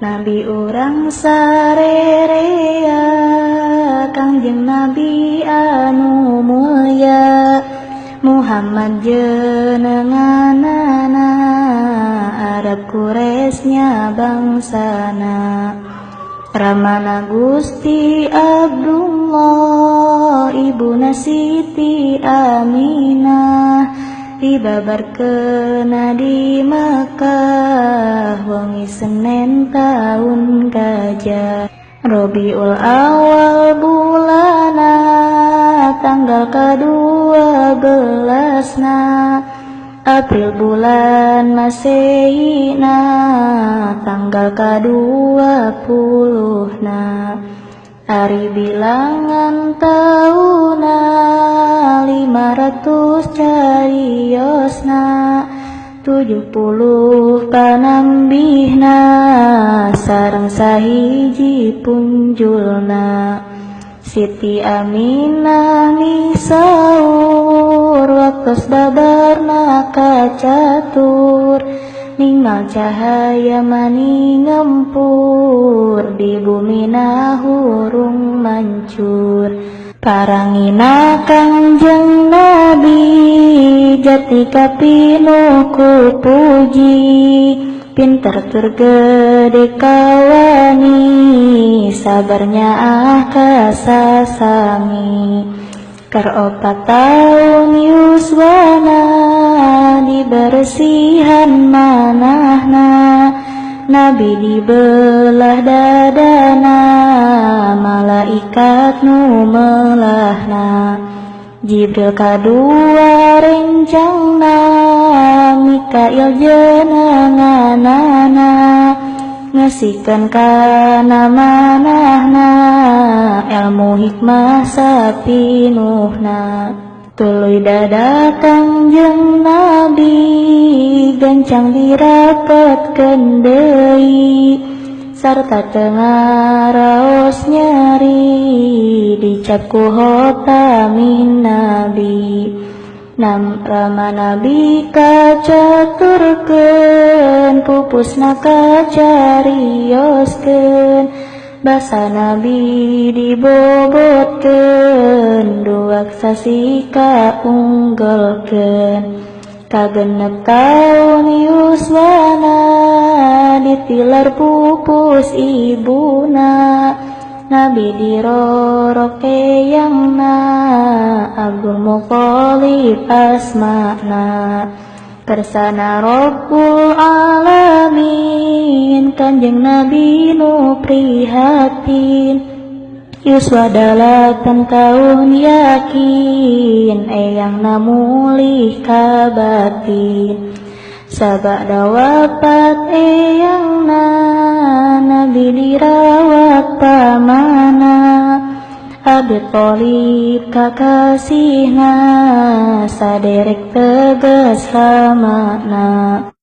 Nabi urang sarerea Kangjeng Nabi anu mulya Muhammad jenenganana Arab Quraisy bangsana Ramana Gusti Abdullah Ibuna Siti Aminah dibabarkeun di Makkah wengi Senen taun Gajah Rabiul Awal bulana tanggal ke-12na April bulan Masehina tanggal ke-20na Ari bilangan tauna 500 cariosna 70 panambihna sareng sahiji punjulna Siti Aminah misaur waktos babarna kacatur Ningal cahaya mani ngempur di bumina hurung mancur Parangina Kangjeng Nabi jati kapinuh ku puji Pinter tur gede kawani sabarnya kasasami Ker 4 tahun yuswana dibersihan manahna Nabi dibelah dadana malaikat nu melahna Jibril kadua rencangna Mikail jenenganana ngasihkeun kana manahna ilmu hikmah sapinuhna Tuluy dada Kangjeng Nabi gancang dirapetkeun deui sarta teu ngaraos nyeri dicap ku hotamin Nabi Nama Nabi kacaturkeun pupusna kacarioskeun Basa Nabi dibobotkeun duak sasi kaunggulkeun Kagenep taun yuswana ditilar pupus ibuna Nabi dirorok eyangna Abdul Muthalib asmana Kersana Rabbul Alamin Kanjeng Nabi nu prihatin Yuswa 8 tahun yakin eyangna mulih ka batin Sabada wafat eyangna Nabi dirawat pamana Abi Thalib kakasihna saderek tegas lamana